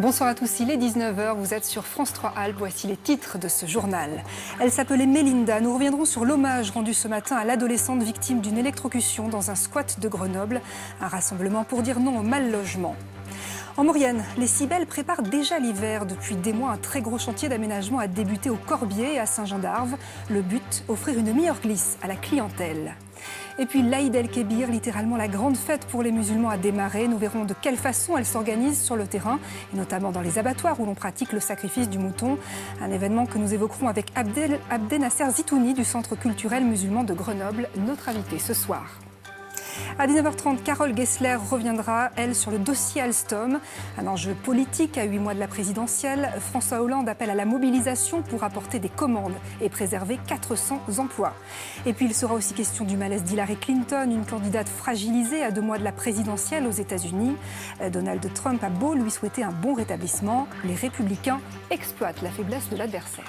Bonsoir à tous, il est 19h, vous êtes sur France 3 Alpes, voici les titres de ce journal. Elle s'appelait Mélinda, nous reviendrons sur l'hommage rendu ce matin à l'adolescente victime d'une électrocution dans un squat de Grenoble. Un rassemblement pour dire non au mal logement. En Maurienne, les Cybèles préparent déjà l'hiver. Depuis des mois, un très gros chantier d'aménagement a débuté au Corbier et à Saint-Jean-d'Arves. Le but, offrir une meilleure glisse à la clientèle. Et puis l'Aïd el-Kébir, littéralement la grande fête pour les musulmans, a démarré. Nous verrons de quelle façon elle s'organise sur le terrain, et notamment dans les abattoirs où l'on pratique le sacrifice du mouton. Un événement que nous évoquerons avec Abdel Nasser Zitouni du Centre culturel musulman de Grenoble, notre invité ce soir. À 19h30, Carole Gessler reviendra, elle, sur le dossier Alstom. Un enjeu politique à 8 mois de la présidentielle. François Hollande appelle à la mobilisation pour apporter des commandes et préserver 400 emplois. Et puis il sera aussi question du malaise d'Hillary Clinton, une candidate fragilisée à 2 mois de la présidentielle aux États-Unis. Donald Trump a beau lui souhaiter un bon rétablissement, les républicains exploitent la faiblesse de l'adversaire.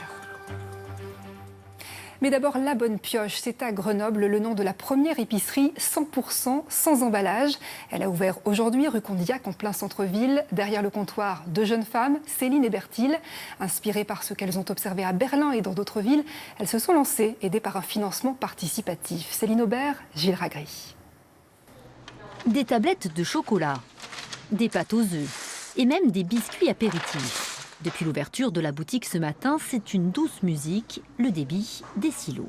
Mais d'abord, la bonne pioche, c'est à Grenoble le nom de la première épicerie 100% sans emballage. Elle a ouvert aujourd'hui rue Condillac en plein centre-ville. Derrière le comptoir, 2 jeunes femmes, Céline et Berthilde. Inspirées par ce qu'elles ont observé à Berlin et dans d'autres villes, elles se sont lancées, aidées par un financement participatif. Céline Aubert, Gilles Ragry. Des tablettes de chocolat, des pâtes aux œufs et même des biscuits apéritifs. Depuis l'ouverture de la boutique ce matin, c'est une douce musique, le débit des silos.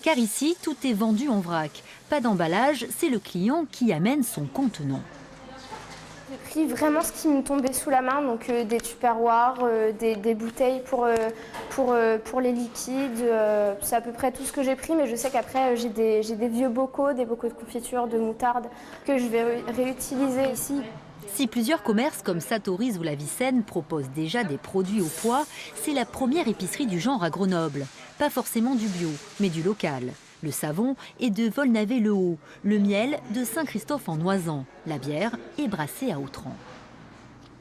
Car ici, tout est vendu en vrac. Pas d'emballage, c'est le client qui amène son contenant. J'ai pris vraiment ce qui me tombait sous la main, donc des tupperwares, des bouteilles pour les liquides. C'est à peu près tout ce que j'ai pris, mais je sais qu'après j'ai des vieux bocaux, des bocaux de confiture, de moutarde, que je vais réutiliser ici. Si plusieurs commerces comme Satoris ou La Vicenne proposent déjà des produits au poids, c'est la première épicerie du genre à Grenoble. Pas forcément du bio, mais du local. Le savon est de Volnavé-le-Haut, le miel de Saint-Christophe en Noisan. La bière est brassée à Autran.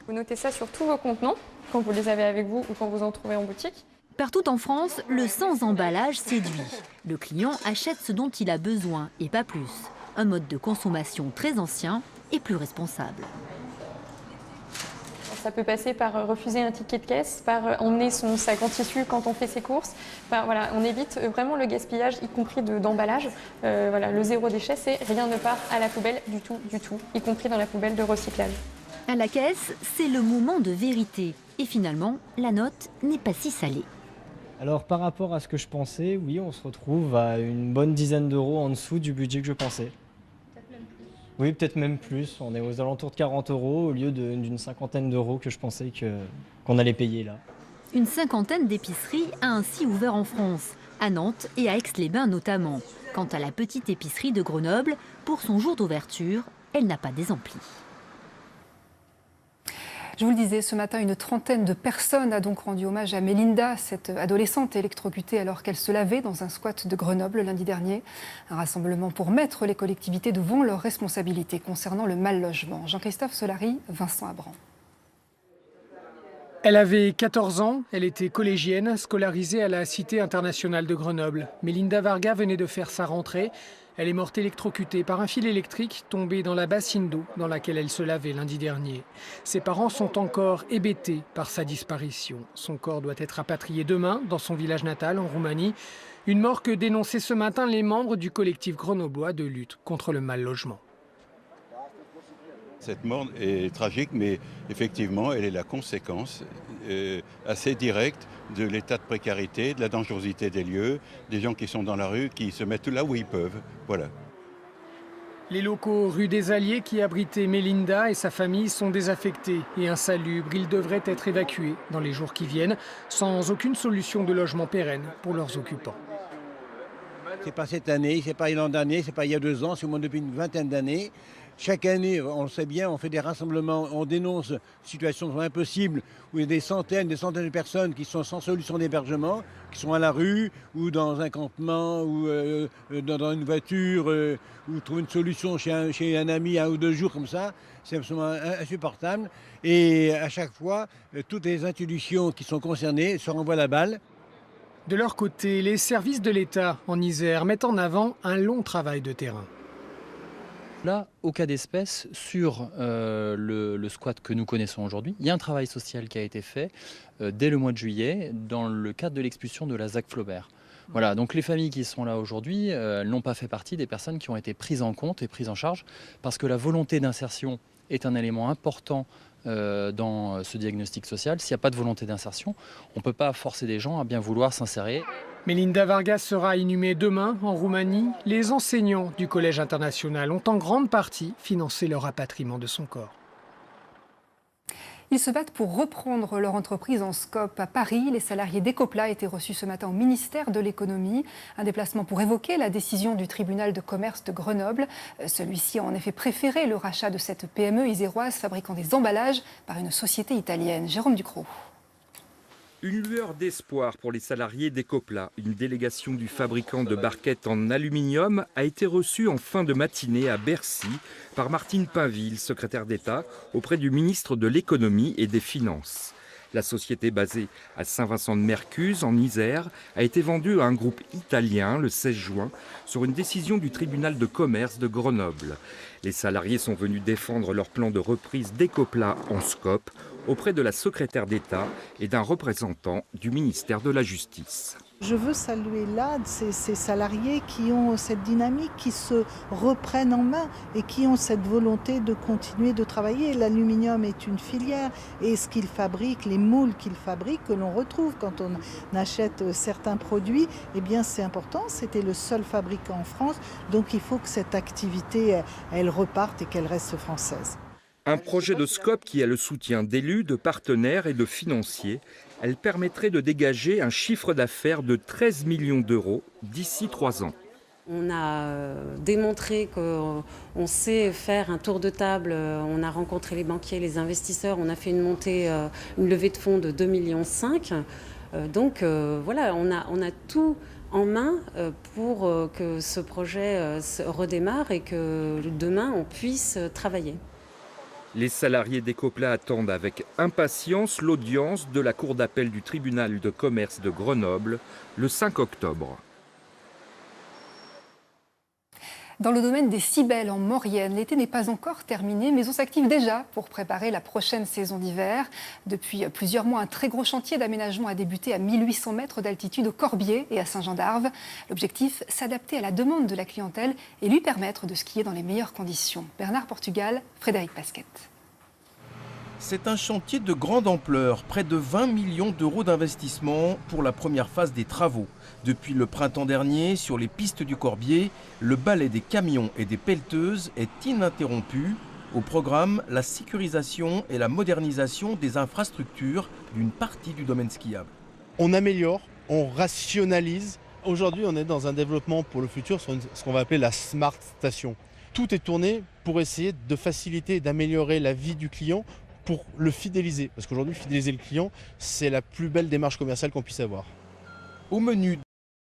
Vous notez ça sur tous vos contenants, quand vous les avez avec vous ou quand vous en trouvez en boutique. Partout en France, le sans-emballage séduit. Le client achète ce dont il a besoin et pas plus. Un mode de consommation très ancien et plus responsable. Ça peut passer par refuser un ticket de caisse, par emmener son sac en tissu quand on fait ses courses. Enfin, voilà, on évite vraiment le gaspillage, y compris d'emballage. Voilà, le zéro déchet, c'est rien ne part à la poubelle du tout, y compris dans la poubelle de recyclage. À la caisse, c'est le moment de vérité. Et finalement, la note n'est pas si salée. Alors par rapport à ce que je pensais, oui, on se retrouve à une bonne dizaine d'euros en dessous du budget que je pensais. Oui, peut-être même plus. On est aux alentours de 40 euros au lieu d'une cinquantaine d'euros que je pensais qu'on allait payer là. Une cinquantaine d'épiceries a ainsi ouvert en France, à Nantes et à Aix-les-Bains notamment. Quant à la petite épicerie de Grenoble, pour son jour d'ouverture, elle n'a pas désempli. Je vous le disais, ce matin, une trentaine de personnes a donc rendu hommage à Mélinda, cette adolescente électrocutée alors qu'elle se lavait dans un squat de Grenoble lundi dernier. Un rassemblement pour mettre les collectivités devant leurs responsabilités concernant le mal logement. Jean-Christophe Solari, Vincent Abran. Elle avait 14 ans, elle était collégienne, scolarisée à la Cité internationale de Grenoble. Mélinda Varga venait de faire sa rentrée. Elle est morte électrocutée par un fil électrique tombé dans la bassine d'eau dans laquelle elle se lavait lundi dernier. Ses parents sont encore hébétés par sa disparition. Son corps doit être rapatrié demain dans son village natal en Roumanie. Une mort que dénonçaient ce matin les membres du collectif grenoblois de lutte contre le mal logement. Cette mort est tragique, mais effectivement, elle est la conséquence assez directe de l'état de précarité, de la dangerosité des lieux, des gens qui sont dans la rue, qui se mettent là où ils peuvent. Voilà. Les locaux rue des Alliés qui abritaient Mélinda et sa famille sont désaffectés et insalubres. Ils devraient être évacués dans les jours qui viennent, sans aucune solution de logement pérenne pour leurs occupants. C'est pas cette année, c'est pas l'an dernier, c'est pas il y a 2 ans, c'est au moins depuis une vingtaine d'années. Chaque année, on le sait bien, on fait des rassemblements, on dénonce des situations impossibles où il y a des centaines de personnes qui sont sans solution d'hébergement, qui sont à la rue ou dans un campement ou dans une voiture ou trouver une solution chez un ami 1 ou 2 jours comme ça. C'est absolument insupportable. Et à chaque fois, toutes les institutions qui sont concernées se renvoient la balle. De leur côté, les services de l'État en Isère mettent en avant un long travail de terrain. Là, au cas d'espèce, sur le squat que nous connaissons aujourd'hui, il y a un travail social qui a été fait dès le mois de juillet dans le cadre de l'expulsion de la ZAC Flaubert. Voilà, donc les familles qui sont là aujourd'hui n'ont pas fait partie des personnes qui ont été prises en compte et prises en charge parce que la volonté d'insertion est un élément important dans ce diagnostic social. S'il n'y a pas de volonté d'insertion, on ne peut pas forcer des gens à bien vouloir s'insérer. Melinda Varga sera inhumée demain en Roumanie. Les enseignants du Collège international ont en grande partie financé le rapatriement de son corps. Ils se battent pour reprendre leur entreprise en SCOP à Paris. Les salariés d'Ecopla étaient reçus ce matin au ministère de l'économie. Un déplacement pour évoquer la décision du tribunal de commerce de Grenoble. Celui-ci a en effet préféré le rachat de cette PME iséroise fabriquant des emballages par une société italienne. Jérôme Ducrot. Une lueur d'espoir pour les salariés d'Ecopla. Une délégation du fabricant de barquettes en aluminium a été reçue en fin de matinée à Bercy par Martine Pinville, secrétaire d'État, auprès du ministre de l'Économie et des Finances. La société basée à Saint-Vincent-de-Mercuse, en Isère, a été vendue à un groupe italien le 16 juin sur une décision du tribunal de commerce de Grenoble. Les salariés sont venus défendre leur plan de reprise d'Ecopla en SCOP auprès de la secrétaire d'État et d'un représentant du ministère de la Justice. Je veux saluer là ces salariés qui ont cette dynamique, qui se reprennent en main et qui ont cette volonté de continuer de travailler. L'aluminium est une filière et ce qu'ils fabriquent, les moules qu'ils fabriquent, que l'on retrouve quand on achète certains produits, eh bien c'est important. C'était le seul fabricant en France, donc il faut que cette activité, elle reparte et qu'elle reste française. Un projet de SCOP qui a le soutien d'élus, de partenaires et de financiers. Elle permettrait de dégager un chiffre d'affaires de 13 millions d'euros d'ici 3 ans. On a démontré qu'on sait faire un tour de table, on a rencontré les banquiers, les investisseurs, on a fait une levée de fonds de 2,5 millions. Donc voilà, on a tout en main pour que ce projet redémarre et que demain on puisse travailler. Les salariés d'Ecopla attendent avec impatience l'audience de la cour d'appel du tribunal de commerce de Grenoble le 5 octobre. Dans le domaine des cibelles en Maurienne, l'été n'est pas encore terminé, mais on s'active déjà pour préparer la prochaine saison d'hiver. Depuis plusieurs mois, un très gros chantier d'aménagement a débuté à 1800 mètres d'altitude au Corbier et à Saint-Jean-d'Arves. L'objectif, s'adapter à la demande de la clientèle et lui permettre de skier dans les meilleures conditions. Bernard Portugal, Frédéric Pasquette. C'est un chantier de grande ampleur, près de 20 millions d'euros d'investissement pour la première phase des travaux. Depuis le printemps dernier, sur les pistes du Corbier, le balai des camions et des pelleteuses est ininterrompu. Au programme, la sécurisation et la modernisation des infrastructures d'une partie du domaine skiable. On améliore, on rationalise. Aujourd'hui, on est dans un développement pour le futur sur ce qu'on va appeler la Smart Station. Tout est tourné pour essayer de faciliter et d'améliorer la vie du client pour le fidéliser. Parce qu'aujourd'hui, fidéliser le client, c'est la plus belle démarche commerciale qu'on puisse avoir. Au menu de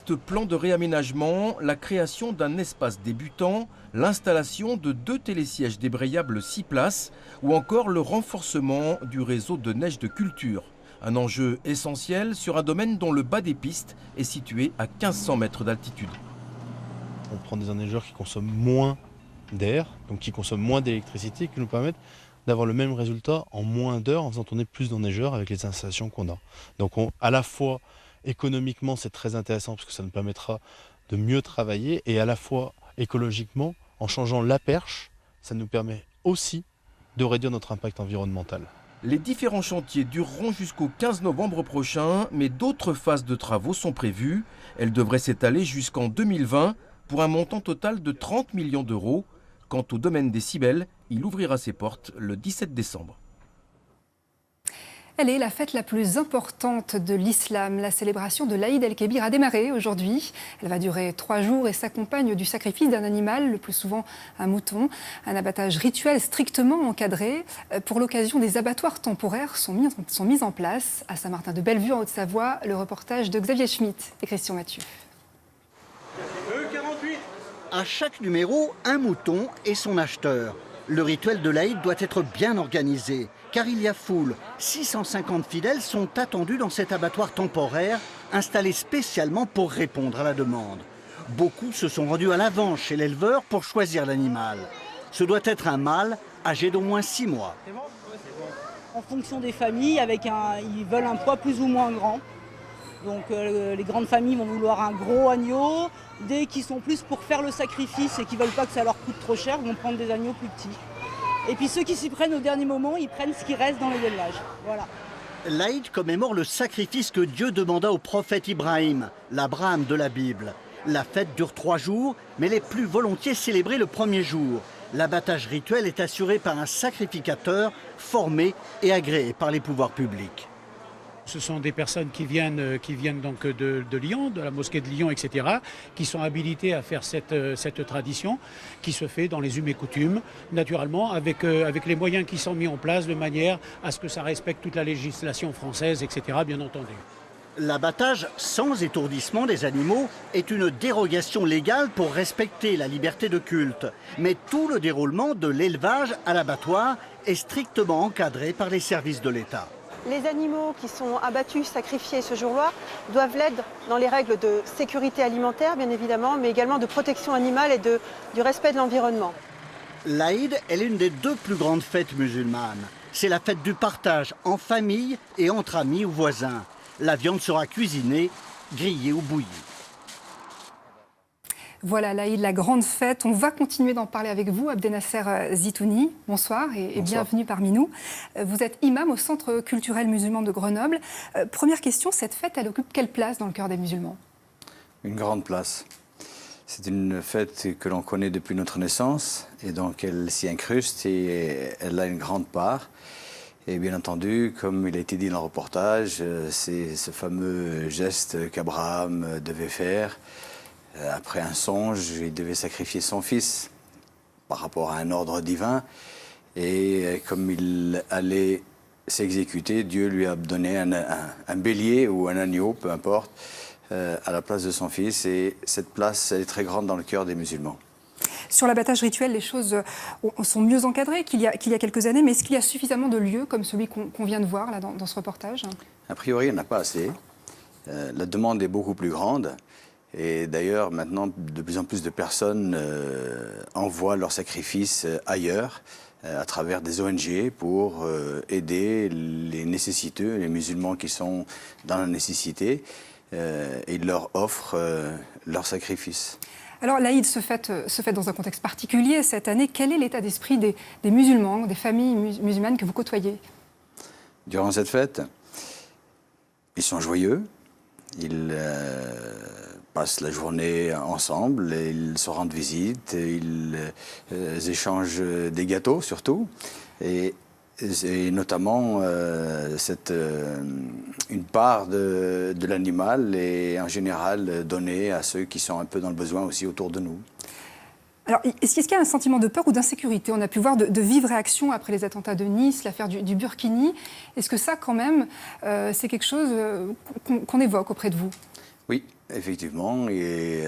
ce plan de réaménagement, la création d'un espace débutant, l'installation de 2 télésièges débrayables 6 places ou encore le renforcement du réseau de neige de culture. Un enjeu essentiel sur un domaine dont le bas des pistes est situé à 1500 mètres d'altitude. On prend des enneigeurs qui consomment moins d'air, donc qui consomment moins d'électricité, qui nous permettent d'avoir le même résultat en moins d'heures en faisant tourner plus d'enneigeurs avec les installations qu'on a. Donc à la fois économiquement c'est très intéressant parce que ça nous permettra de mieux travailler et à la fois écologiquement en changeant la perche, ça nous permet aussi de réduire notre impact environnemental. Les différents chantiers dureront jusqu'au 15 novembre prochain, mais d'autres phases de travaux sont prévues. Elles devraient s'étaler jusqu'en 2020 pour un montant total de 30 millions d'euros. Quant au domaine des cibelles, il ouvrira ses portes le 17 décembre. Elle est la fête la plus importante de l'islam. La célébration de l'Aïd el-Kébir a démarré aujourd'hui. Elle va durer 3 jours et s'accompagne du sacrifice d'un animal, le plus souvent un mouton. Un abattage rituel strictement encadré. Pour l'occasion, des abattoirs temporaires sont mis en place. À Saint-Martin-de-Bellevue, en Haute-Savoie, le reportage de Xavier Schmitt et Christian Mathieu. À chaque numéro, un mouton et son acheteur. Le rituel de l'Aïd doit être bien organisé, car il y a foule. 650 fidèles sont attendus dans cet abattoir temporaire, installé spécialement pour répondre à la demande. Beaucoup se sont rendus à l'avance chez l'éleveur pour choisir l'animal. Ce doit être un mâle âgé d'au moins 6 mois. En fonction des familles, ils veulent un poids plus ou moins grand. Donc les grandes familles vont vouloir un gros agneau. Dès qu'ils sont plus pour faire le sacrifice et qui ne veulent pas que ça leur coûte trop cher, vont prendre des agneaux plus petits. Et puis ceux qui s'y prennent au dernier moment, ils prennent ce qui reste dans les élevages. Voilà. L'Aïd commémore le sacrifice que Dieu demanda au prophète Ibrahim, l'Abraham de la Bible. La fête dure 3 jours, mais les plus volontiers célébrés le premier jour. L'abattage rituel est assuré par un sacrificateur formé et agréé par les pouvoirs publics. Ce sont des personnes qui viennent donc de Lyon, de la mosquée de Lyon, etc., qui sont habilitées à faire cette tradition qui se fait dans les us et coutumes, naturellement, avec les moyens qui sont mis en place de manière à ce que ça respecte toute la législation française, etc., bien entendu. L'abattage sans étourdissement des animaux est une dérogation légale pour respecter la liberté de culte. Mais tout le déroulement de l'élevage à l'abattoir est strictement encadré par les services de l'État. Les animaux qui sont abattus, sacrifiés ce jour-là, doivent l'être dans les règles de sécurité alimentaire, bien évidemment, mais également de protection animale et du respect de l'environnement. L'Aïd est l'une des 2 plus grandes fêtes musulmanes. C'est la fête du partage en famille et entre amis ou voisins. La viande sera cuisinée, grillée ou bouillie. Voilà, l'Aïd, la grande fête. On va continuer d'en parler avec vous, Abdenasser Zitouni. Bonsoir et bienvenue parmi nous. Vous êtes imam au Centre culturel musulman de Grenoble. Première question, cette fête, elle occupe quelle place dans le cœur des musulmans? Une grande place. C'est une fête que l'on connaît depuis notre naissance et donc elle s'y incruste et elle a une grande part. Et bien entendu, comme il a été dit dans le reportage, c'est ce fameux geste qu'Abraham devait faire. Après un songe, il devait sacrifier son fils par rapport à un ordre divin. Et comme il allait s'exécuter, Dieu lui a donné un bélier ou un agneau, peu importe, à la place de son fils. Et cette place, elle est très grande dans le cœur des musulmans. Sur l'abattage rituel, les choses sont mieux encadrées qu'il y a quelques années, mais est-ce qu'il y a suffisamment de lieux comme celui qu'on vient de voir là, dans ce reportage? A priori, il n'y en a pas assez. La demande est beaucoup plus grande. Et d'ailleurs, maintenant, de plus en plus de personnes envoient leurs sacrifices ailleurs, à travers des ONG, pour aider les nécessiteux, les musulmans qui sont dans la nécessité, et ils leur offrent leurs sacrifices. Alors l'Aïd se fête dans un contexte particulier cette année. Quel est l'état d'esprit des musulmans, des familles musulmanes que vous côtoyez? Durant cette fête, ils sont joyeux, ils passent la journée ensemble, et ils se rendent visite, et ils échangent des gâteaux surtout, et notamment une part de l'animal est en général donnée à ceux qui sont un peu dans le besoin aussi autour de nous. Alors, est-ce qu'il y a un sentiment de peur ou d'insécurité? On a pu voir de vives réactions après les attentats de Nice, l'affaire du Burkini. Est-ce que ça, quand même, c'est quelque chose qu'on évoque auprès de vous? Oui, effectivement. Et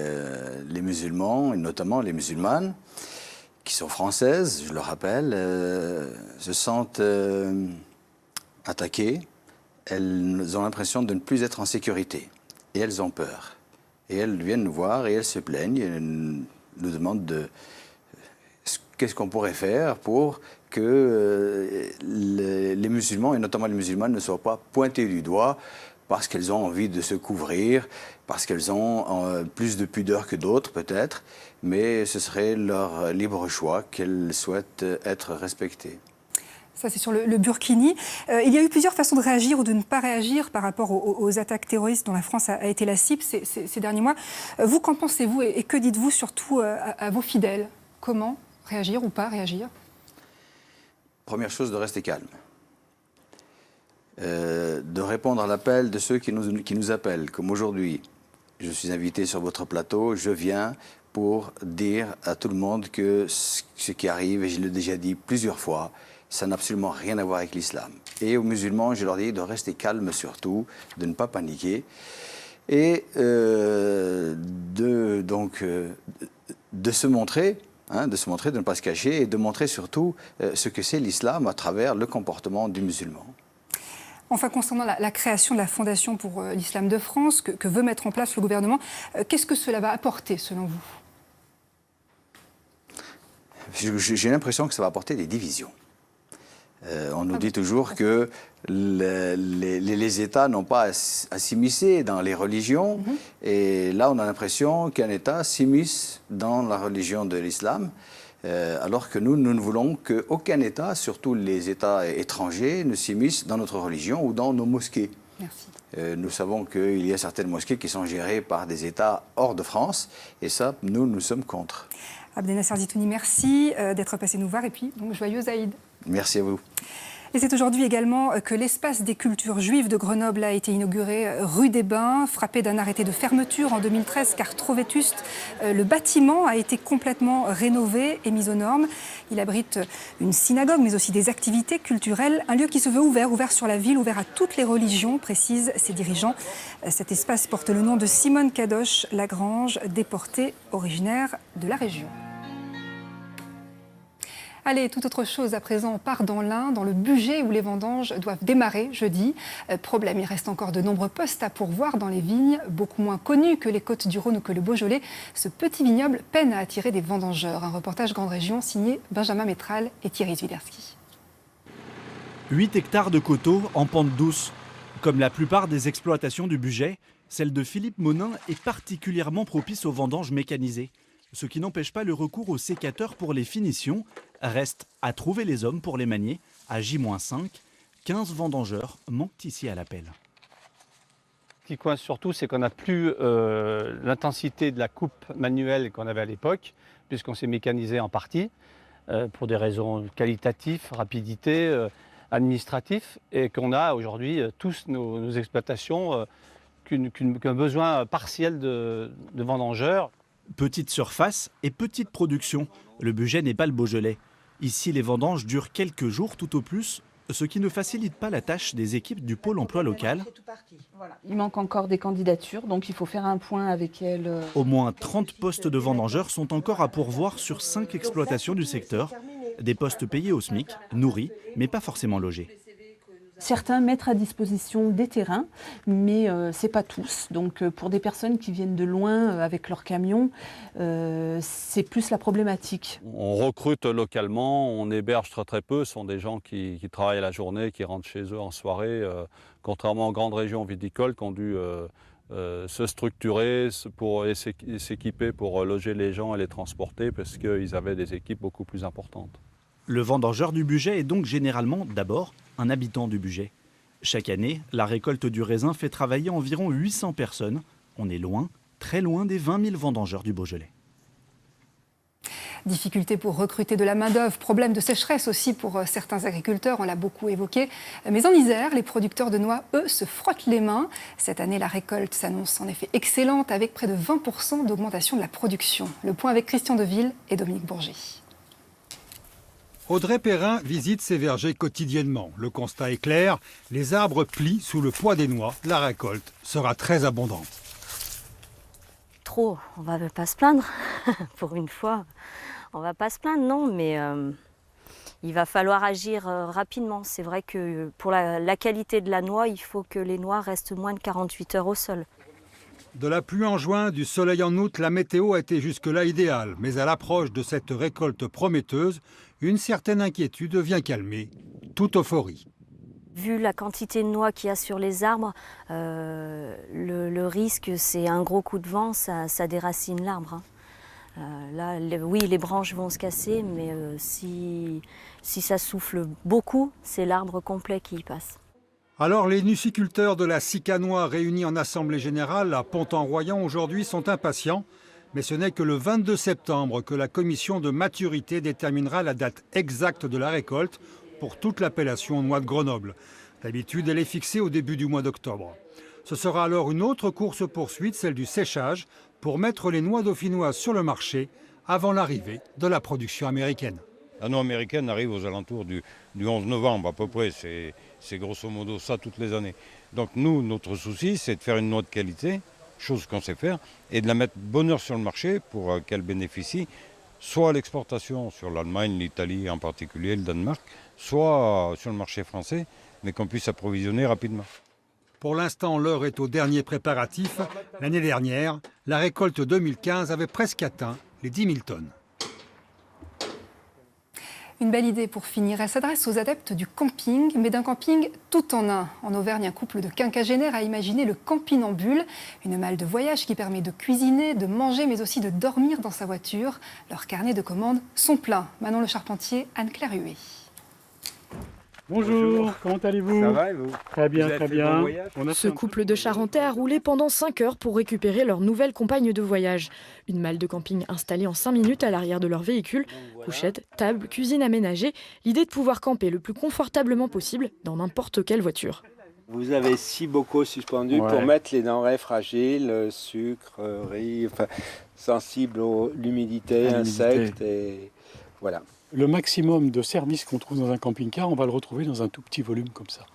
les musulmans, et notamment les musulmanes, qui sont françaises, je le rappelle, se sentent attaquées. Elles ont l'impression de ne plus être en sécurité. Et elles ont peur. Et elles viennent nous voir et elles se plaignent. Et elles nous demandent qu'est-ce qu'on pourrait faire pour que les musulmans, et notamment les musulmanes, ne soient pas pointés du doigt parce qu'elles ont envie de se couvrir, parce qu'elles ont plus de pudeur que d'autres peut-être, mais ce serait leur libre choix qu'elles souhaitent être respectées. Ça, c'est sur le Burkini. Il y a eu plusieurs façons de réagir ou de ne pas réagir par rapport aux attaques terroristes dont la France a été la cible ces derniers mois. Vous, qu'en pensez-vous et que dites-vous surtout à vos fidèles? Comment réagir ou pas réagir? Première chose, de rester calme. De répondre à l'appel de ceux qui nous appellent, comme aujourd'hui. Je suis invité sur votre plateau, je viens pour dire à tout le monde que ce qui arrive, et je l'ai déjà dit plusieurs fois, ça n'a absolument rien à voir avec l'islam. Et aux musulmans, je leur dis de rester calmes surtout, de ne pas paniquer, et de se montrer, de ne pas se cacher, et de montrer surtout ce que c'est l'islam à travers le comportement du musulman. Enfin, concernant la création de la Fondation pour l'Islam de France, que veut mettre en place le gouvernement, qu'est-ce que cela va apporter selon vous? J'ai l'impression que ça va apporter des divisions. On nous dit toujours que les États n'ont pas à s'immiscer dans les religions. Et là, on a l'impression qu'un État s'immisce dans la religion de l'islam. Alors que nous ne voulons qu'aucun État, surtout les États étrangers, ne s'immiscent dans notre religion ou dans nos mosquées. Merci. Nous savons qu'il y a certaines mosquées qui sont gérées par des États hors de France. Et ça, nous sommes contre. Abdelnasser Zitouni, merci d'être passé nous voir. Et puis, donc, joyeux Aïd. Merci à vous. Et c'est aujourd'hui également que l'espace des cultures juives de Grenoble a été inauguré rue des Bains, frappé d'un arrêté de fermeture en 2013 car trop vétuste. Le bâtiment a été complètement rénové et mis aux normes. Il abrite une synagogue mais aussi des activités culturelles. Un lieu qui se veut ouvert sur la ville, ouvert à toutes les religions, précisent ses dirigeants. Cet espace porte le nom de Simone Kadosh Lagrange, déportée originaire de la région. Allez, toute autre chose à présent, on part dans l'Ain, dans le Bugey où les vendanges doivent démarrer jeudi. Problème, il reste encore de nombreux postes à pourvoir dans les vignes, beaucoup moins connus que les Côtes-du-Rhône ou que le Beaujolais. Ce petit vignoble peine à attirer des vendangeurs. Un reportage Grande Région signé Benjamin Métral et Thierry Zwiderski. 8 hectares de coteaux en pente douce. Comme la plupart des exploitations du Bugey, celle de Philippe Monin est particulièrement propice aux vendanges mécanisées. Ce qui n'empêche pas le recours aux sécateurs pour les finitions. Reste à trouver les hommes pour les manier. À J-5, 15 vendangeurs manquent ici à l'appel. Ce qui coince surtout, c'est qu'on n'a plus l'intensité de la coupe manuelle qu'on avait à l'époque, puisqu'on s'est mécanisé en partie, pour des raisons qualitatives, rapidité, administratif, et qu'on a aujourd'hui tous nos exploitations qu'un besoin partiel de vendangeurs. Petite surface et petite production. Le Bugey n'est pas le Beaujolais. Ici, les vendanges durent quelques jours tout au plus, ce qui ne facilite pas la tâche des équipes du pôle emploi local. Il manque encore des candidatures, donc il faut faire un point avec elles. Au moins 30 postes de vendangeurs sont encore à pourvoir sur 5 exploitations du secteur. Des postes payés au SMIC, nourris, mais pas forcément logés. Certains mettent à disposition des terrains, mais ce n'est pas tous. Donc pour des personnes qui viennent de loin avec leur camion, c'est plus la problématique. On recrute localement, on héberge très peu. Ce sont des gens qui travaillent la journée, qui rentrent chez eux en soirée, contrairement aux grandes régions viticoles qui ont dû se structurer et s'équiper pour loger les gens et les transporter parce qu'ils avaient des équipes beaucoup plus importantes. Le vendangeur du Bugey est donc généralement d'abord un habitant du Bugey. Chaque année, la récolte du raisin fait travailler environ 800 personnes. On est loin, très loin des 20 000 vendangeurs du Beaujolais. Difficulté pour recruter de la main-d'œuvre, problème de sécheresse aussi pour certains agriculteurs, on l'a beaucoup évoqué. Mais en Isère, les producteurs de noix, eux, se frottent les mains. Cette année, la récolte s'annonce en effet excellente avec près de 20% d'augmentation de la production. Le point avec Christian Deville et Dominique Bourget. Audrey Perrin visite ses vergers quotidiennement. Le constat est clair, les arbres plient sous le poids des noix. La récolte sera très abondante. Trop, on va pas se plaindre. Pour une fois, on va pas se plaindre, non, mais il va falloir agir rapidement. C'est vrai que pour la qualité de la noix, il faut que les noix restent moins de 48 heures au sol. De la pluie en juin, du soleil en août, la météo a été jusque-là idéale. Mais à l'approche de cette récolte prometteuse, une certaine inquiétude vient calmer toute euphorie. Vu la quantité de noix qu'il y a sur les arbres, le risque, c'est un gros coup de vent, ça déracine l'arbre. Là, oui, les branches vont se casser, mais si ça souffle beaucoup, c'est l'arbre complet qui y passe. Alors les nuciculteurs de la Sicanois réunis en assemblée générale à Pont-en-Royant aujourd'hui sont impatients. Mais ce n'est que le 22 septembre que la commission de maturité déterminera la date exacte de la récolte pour toute l'appellation noix de Grenoble. D'habitude, elle est fixée au début du mois d'octobre. Ce sera alors une autre course-poursuite, celle du séchage, pour mettre les noix dauphinoises sur le marché avant l'arrivée de la production américaine. La noix américaine arrive aux alentours du 11 novembre à peu près, c'est grosso modo ça toutes les années. Donc nous, notre souci, c'est de faire une noix de qualité, chose qu'on sait faire, et de la mettre bonne heure sur le marché pour qu'elle bénéficie soit à l'exportation sur l'Allemagne, l'Italie en particulier, le Danemark, soit sur le marché français, mais qu'on puisse approvisionner rapidement. Pour l'instant, l'heure est aux derniers préparatifs. L'année dernière, la récolte 2015 avait presque atteint les 10 000 tonnes. Une belle idée pour finir. Elle s'adresse aux adeptes du camping, mais d'un camping tout en un. En Auvergne, un couple de quinquagénaires a imaginé le campinambule, une malle de voyage qui permet de cuisiner, de manger, mais aussi de dormir dans sa voiture. Leurs carnets de commandes sont pleins. Manon Le Charpentier, Anne-Claire Huet. Bonjour, comment allez-vous? Ça va et vous? Très bien, très bien. Ce couple de Charentais a roulé pendant 5 heures pour récupérer leur nouvelle compagne de voyage. Une malle de camping installée en 5 minutes à l'arrière de leur véhicule. Couchette, table, cuisine aménagée. L'idée de pouvoir camper le plus confortablement possible dans n'importe quelle voiture. Vous avez 6 bocaux suspendus pour mettre les denrées fragiles, sucre, riz, sensibles à l'humidité, insectes et voilà. Le maximum de services qu'on trouve dans un camping-car, on va le retrouver dans un tout petit volume comme ça.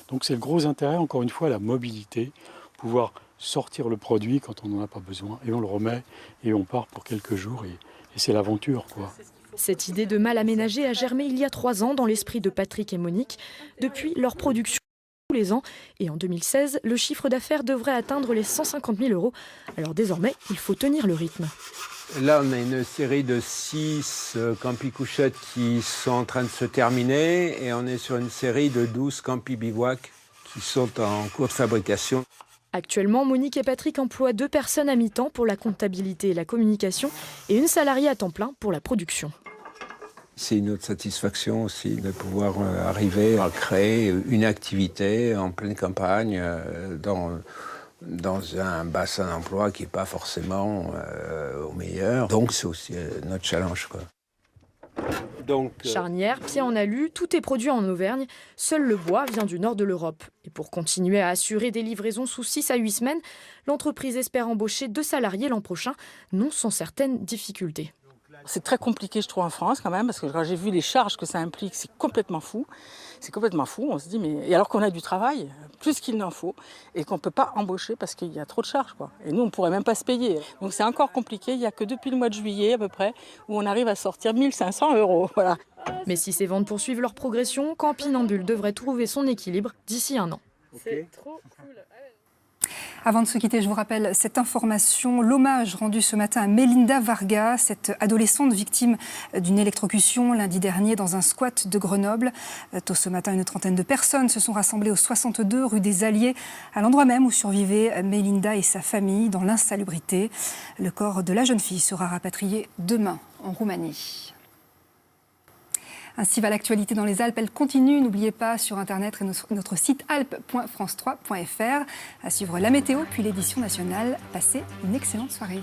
Donc c'est le gros intérêt, encore une fois, la mobilité, pouvoir sortir le produit quand on n'en a pas besoin et on le remet et on part pour quelques jours et c'est l'aventure, quoi. Cette idée de malle aménagée a germé il y a 3 ans dans l'esprit de Patrick et Monique. Depuis, leur production tous les ans et en 2016, le chiffre d'affaires devrait atteindre les 150 000 €. Alors désormais, il faut tenir le rythme. Là, on a une série de 6 campi-couchettes qui sont en train de se terminer et on est sur une série de 12 campi-bivouac qui sont en cours de fabrication. Actuellement, Monique et Patrick emploient 2 personnes à mi-temps pour la comptabilité et la communication et une salariée à temps plein pour la production. C'est une autre satisfaction aussi de pouvoir arriver à créer une activité en pleine campagne dans un bassin d'emploi qui n'est pas forcément au meilleur. Donc c'est aussi notre challenge, quoi. Charnière, pied en alu, tout est produit en Auvergne. Seul le bois vient du nord de l'Europe. Et pour continuer à assurer des livraisons sous 6 à 8 semaines, l'entreprise espère embaucher 2 salariés l'an prochain, non sans certaines difficultés. C'est très compliqué, je trouve, en France quand même, parce que quand j'ai vu les charges que ça implique, c'est complètement fou. C'est complètement fou. On se dit, mais et alors qu'on a du travail, plus qu'il n'en faut, et qu'on ne peut pas embaucher parce qu'il y a trop de charges, quoi. Et nous, on ne pourrait même pas se payer. Donc c'est encore compliqué. Il n'y a que depuis le mois de juillet, à peu près, où on arrive à sortir 1 500 €. Voilà. Mais si ces ventes poursuivent leur progression, Campinambule devrait trouver son équilibre d'ici 1 an. C'est trop cool. Avant de se quitter, je vous rappelle cette information, l'hommage rendu ce matin à Melinda Varga, cette adolescente victime d'une électrocution lundi dernier dans un squat de Grenoble. Tôt ce matin, une trentaine de personnes se sont rassemblées au 62 rue des Alliés, à l'endroit même où survivaient Melinda et sa famille dans l'insalubrité. Le corps de la jeune fille sera rapatrié demain en Roumanie. Ainsi va l'actualité dans les Alpes. Elle continue. N'oubliez pas sur Internet et notre site alpes.france3.fr. À suivre la météo puis l'édition nationale. Passez une excellente soirée.